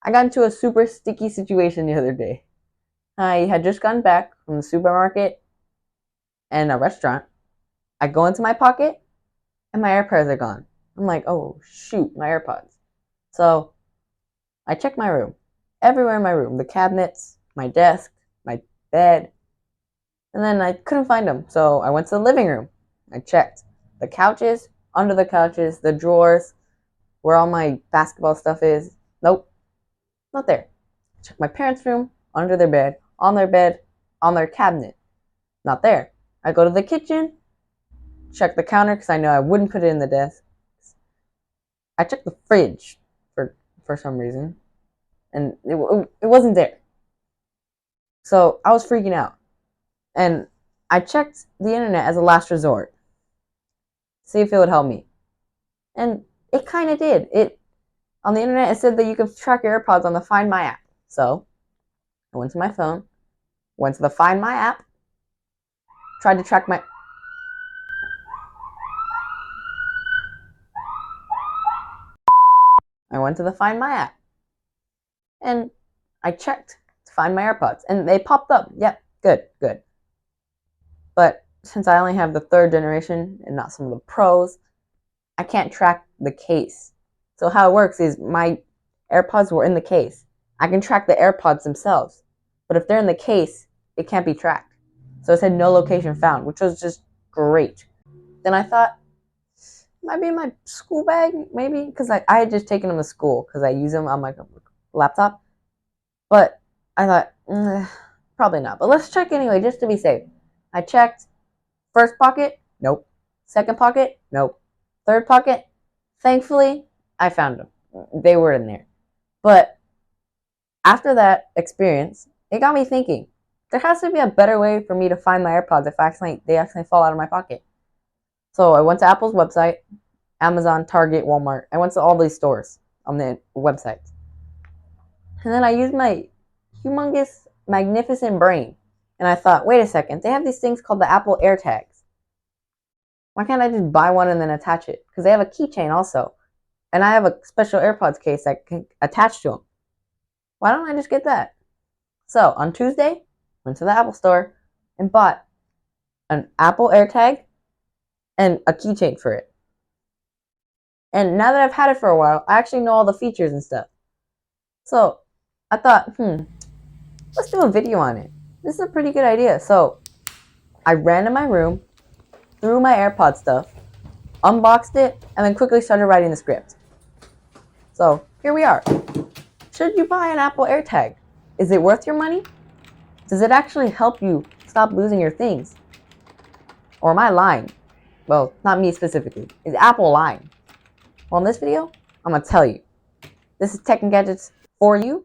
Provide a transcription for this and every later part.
I got into a super sticky situation the other day. I had just gotten back from the supermarket and a restaurant. I go into my pocket and my AirPods are gone. I'm like, oh shoot, my AirPods. So I check my room. Everywhere in my room, the cabinets, my desk, my bed, and then I couldn't find them. So I went to the living room. I checked the couches, under the couches, the drawers, where all my basketball stuff is. Nope, not there. Check my parents' room, under their bed, on their cabinet. Not there. I go to the kitchen, check the counter because I know I wouldn't put it in the desk. I checked the fridge for some reason, and it wasn't there. So I was freaking out, and I checked the internet as a last resort, see if it would help me, and it kind of did. It on the internet it said that you can track your AirPods on the Find My app. So I went to my phone, went to the Find My app, tried to track my. I went to the Find My app, and I checked to find my AirPods, and they popped up. Yep, good, good. But since I only have the third generation and not some of the pros, I can't track the case. So how it works is my AirPods were in the case. I can track the AirPods themselves, but if they're in the case, it can't be tracked. So it said no location found, which was just great. Then I thought, might be in my school bag, maybe, because I had just taken them to school because I use them on my laptop. But I thought, probably not. But let's check anyway, just to be safe. I checked. First pocket, nope. Second pocket, nope. Third pocket, thankfully, I found them. They were in there. But after that experience, it got me thinking. There has to be a better way for me to find my AirPods if they accidentally fall out of my pocket. So I went to Apple's website, Amazon, Target, Walmart. I went to all these stores on the websites. And then I used my humongous, magnificent brain. And I thought, wait a second, they have these things called the Apple AirTags. Why can't I just buy one and then attach it? Because they have a keychain also. And I have a special AirPods case that can attach to them. Why don't I just get that? So on Tuesday, went to the Apple store and bought an Apple AirTag and a keychain for it. And now that I've had it for a while, I actually know all the features and stuff. So I thought, let's do a video on it. This is a pretty good idea. So I ran to my room, threw my AirPod stuff, unboxed it, and then quickly started writing the script. So here we are. Should you buy an Apple AirTag? Is it worth your money? Does it actually help you stop losing your things? Or am I lying? Well, not me specifically. Is Apple lying? Well, in this video, I'm going to tell you. This is Tech and Gadgets for you,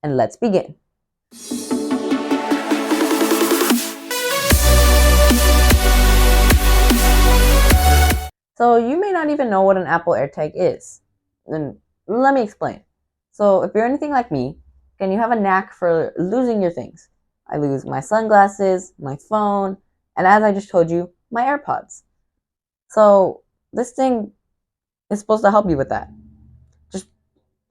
and let's begin. So you may not even know what an Apple AirTag is. And let me explain. So if you're anything like me, and you have a knack for losing your things. I lose my sunglasses, my phone, and as I just told you, my AirPods. So this thing is supposed to help you with that. Just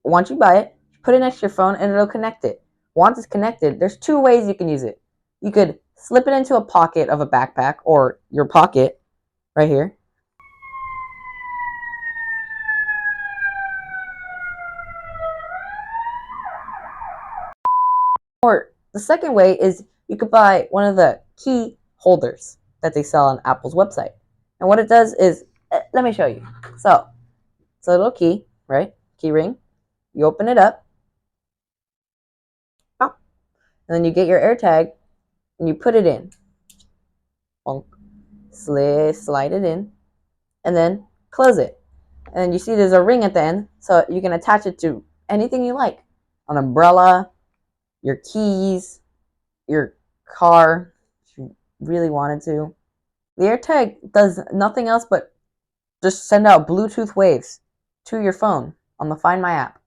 once you buy it, put it next to your phone and it'll connect it. Once it's connected, there's two ways you can use it. You could slip it into a pocket of a backpack or your pocket right here. Or the second way is you could buy one of the key holders that they sell on Apple's website. And what it does is, let me show you. So, it's a little key, right? Key ring. You open it up. And then you get your AirTag and you put it in. Slide it in. And then close it. And you see there's a ring at the end, so you can attach it to anything you like. An umbrella, your keys, your car, if you really wanted to. The AirTag does nothing else but just send out Bluetooth waves to your phone on the Find My app.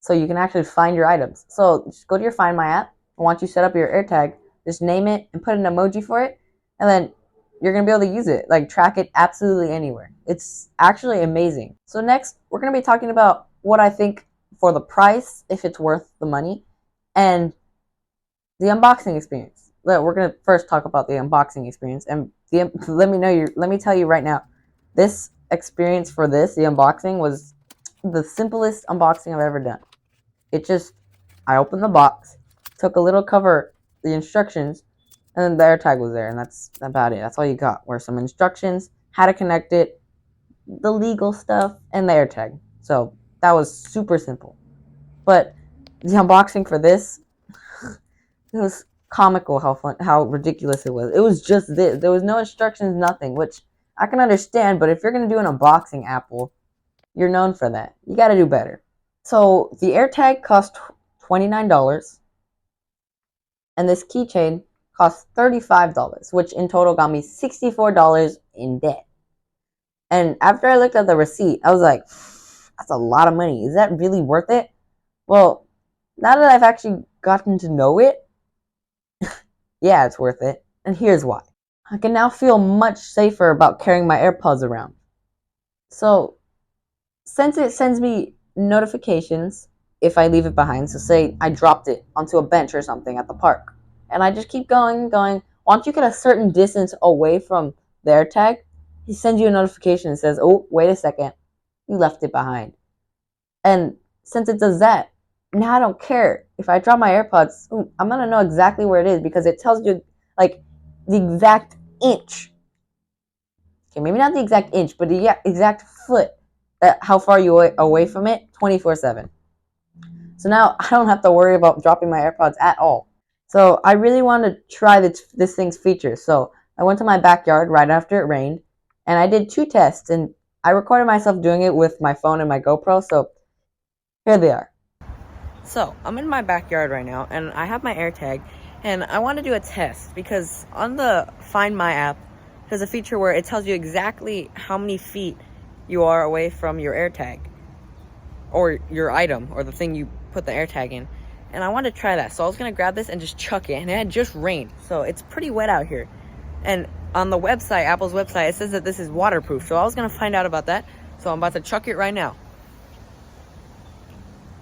So you can actually find your items. So just go to your Find My app, and once you set up your AirTag, just name it and put an emoji for it, and then you're going to be able to use it, like track it absolutely anywhere. It's actually amazing. So next, we're going to be talking about what I think for the price, if it's worth the money, and the unboxing experience. We're gonna first talk about the unboxing experience, and let me tell you right now, this experience for the unboxing was the simplest unboxing I've ever done. It just, I opened the box, took a little cover, the instructions, and then the AirTag was there, and that's about it. That's all you got. Were some instructions, how to connect it, the legal stuff, and the AirTag. So that was super simple. But the unboxing for this, it was comical how fun, how ridiculous it was. It was just this. There was no instructions, nothing, which I can understand. But if you're gonna do an unboxing, Apple, you're known for that. You got to do better. So the AirTag cost $29, and this keychain cost $35, which in total got me $64 in debt. And after I looked at the receipt, I was like, that's a lot of money. Is that really worth it? Well, now that I've actually gotten to know it, yeah, it's worth it. And here's why. I can now feel much safer about carrying my AirPods around. So, since it sends me notifications if I leave it behind, so say I dropped it onto a bench or something at the park, and I just keep going. Once you get a certain distance away from the AirTag, he sends you a notification and says, oh, wait a second, you left it behind. And since it does that, now I don't care. If I drop my AirPods, I'm going to know exactly where it is because it tells you like the exact inch. Okay, maybe not the exact inch, but the exact foot, how far you away from it 24/7. So now I don't have to worry about dropping my AirPods at all. So I really want to try this thing's features. So I went to my backyard right after it rained, and I did 2 tests, and I recorded myself doing it with my phone and my GoPro. So here they are. So I'm in my backyard right now, and I have my AirTag, and I want to do a test because on the Find My app, there's a feature where it tells you exactly how many feet you are away from your AirTag or your item or the thing you put the AirTag in. And I wanted to try that, so I was going to grab this and just chuck it, and it had just rained, so it's pretty wet out here. And on the website, Apple's website, it says that this is waterproof, so I was going to find out about that, so I'm about to chuck it right now.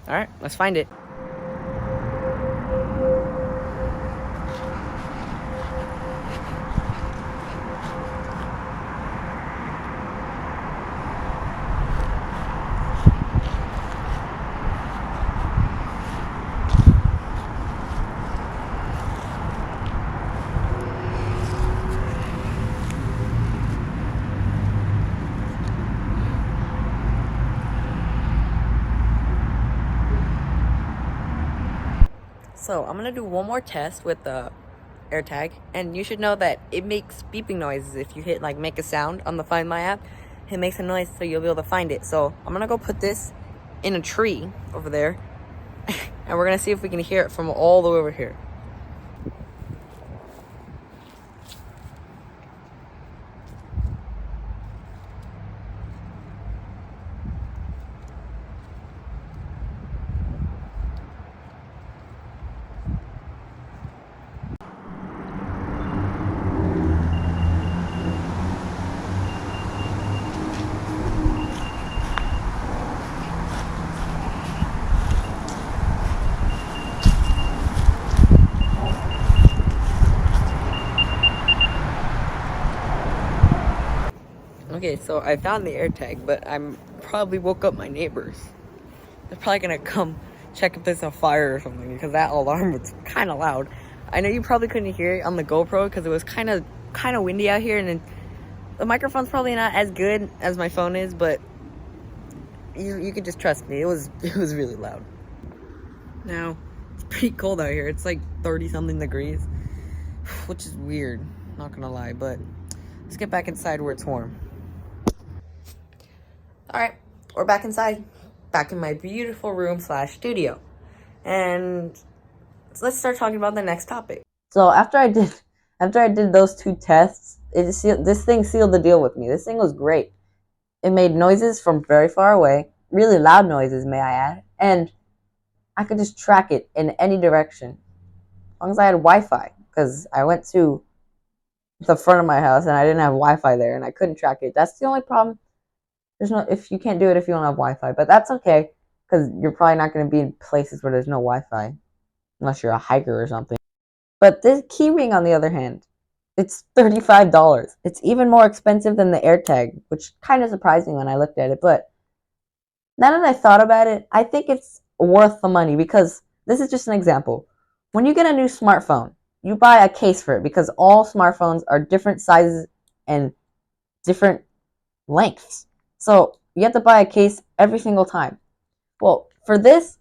Alright, let's find it. So I'm gonna do one more test with the AirTag, and you should know that it makes beeping noises if you hit like make a sound on the Find My app. It makes a noise so you'll be able to find it. So I'm gonna go put this in a tree over there, and we're gonna see if we can hear it from all the way over here. Okay, so I found the AirTag, but I'm probably woke up my neighbors. They're probably gonna come check if there's a fire or something because that alarm was kind of loud. I know you probably couldn't hear it on the GoPro because it was kind of windy out here, and then the microphone's probably not as good as my phone is, but you can just trust me. It was really loud. Now it's pretty cold out here. It's like 30 something degrees, which is weird. Not gonna lie, but let's get back inside where it's warm. All right, we're back inside, back in my beautiful room / studio, and let's start talking about the next topic. So after I did those 2 tests, this thing sealed the deal with me. This thing was great. It made noises from very far away, really loud noises, may I add, and I could just track it in any direction, as long as I had Wi-Fi, because I went to the front of my house and I didn't have Wi-Fi there, and I couldn't track it. That's the only problem. If you can't do it if you don't have Wi-Fi, but that's okay. because you're probably not going to be in places where there's no Wi-Fi unless you're a hiker or something. But this keyring, on the other hand, it's $35. It's even more expensive than the AirTag, which kind of surprised me when I looked at it. But now that I thought about it, I think it's worth the money because this is just an example. When you get a new smartphone, you buy a case for it because all smartphones are different sizes and different lengths. So you have to buy a case every single time. Well, for this,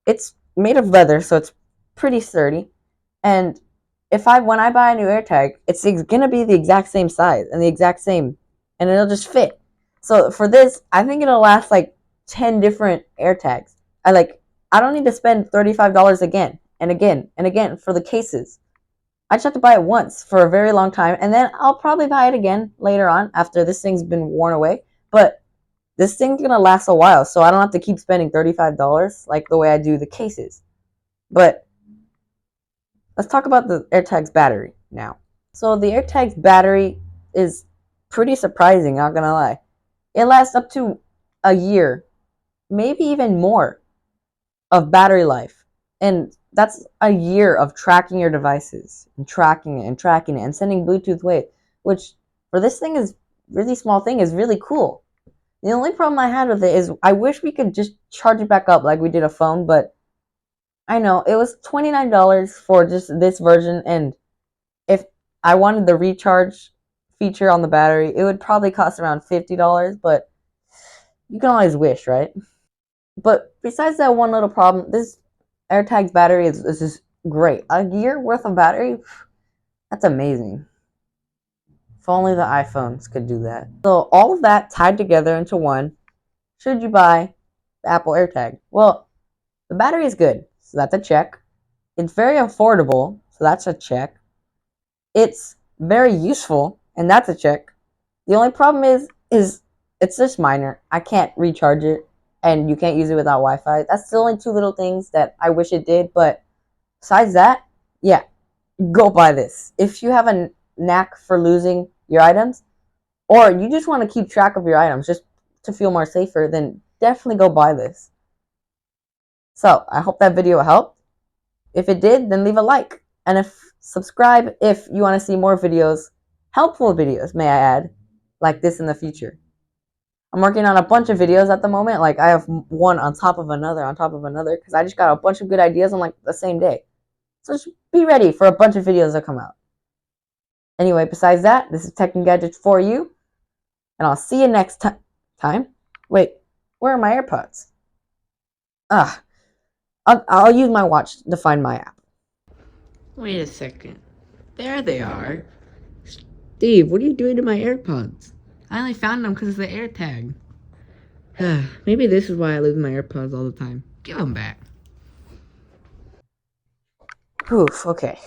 it's made of leather, so it's pretty sturdy. And when I buy a new AirTag, it's gonna be the exact same size and the exact same, and it'll just fit. So for this, I think it'll last like 10 different AirTags. I don't need to spend $35 again and again and again for the cases. I just have to buy it once for a very long time, and then I'll probably buy it again later on after this thing's been worn away. But this thing's gonna last a while, so I don't have to keep spending $35 like the way I do the cases. But let's talk about the AirTag's battery now. So the AirTag's battery is pretty surprising, not gonna lie. It lasts up to a year, maybe even more, of battery life. And that's a year of tracking your devices and tracking it and tracking it and sending Bluetooth waves, which for this thing is really small thing is really cool. The only problem I had with it is I wish we could just charge it back up like we did a phone, but I know it was $29 for just this version, and if I wanted the recharge feature on the battery, it would probably cost around $50, but you can always wish, right? But besides that one little problem, this AirTag's battery is just great. A year worth of battery? That's amazing. If only the iPhones could do that. So all of that tied together into one, should you buy the Apple AirTag? Well, the battery is good, so that's a check. It's very affordable, so that's a check. It's very useful, and that's a check. The only problem is it's just minor. I can't recharge it, and you can't use it without Wi-Fi. That's the only two little things that I wish it did. But besides that, yeah, go buy this. If you have a knack for losing your items, or you just want to keep track of your items just to feel more safer, then definitely go buy this. So I hope that video helped. If it did, then leave a like. And subscribe if you want to see more videos, helpful videos, may I add, like this in the future. I'm working on a bunch of videos at the moment. Like I have one on top of another because I just got a bunch of good ideas on like the same day. So just be ready for a bunch of videos that come out. Anyway, besides that, this is Tech and Gadgets for you, and I'll see you next time. Wait, where are my AirPods? I'll use my watch to find my app. Wait a second. There they are. Steve, what are you doing to my AirPods? I only found them because of the AirTag. Maybe this is why I lose my AirPods all the time. Give them back. Poof, okay.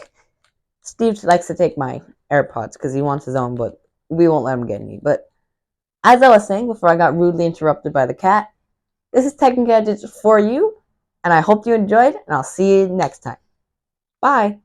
Steve likes to take my AirPods because he wants his own, but we won't let him get any. But as I was saying before I got rudely interrupted by the cat, this is Tech and Gadgets for you, and I hope you enjoyed, and I'll see you next time. Bye.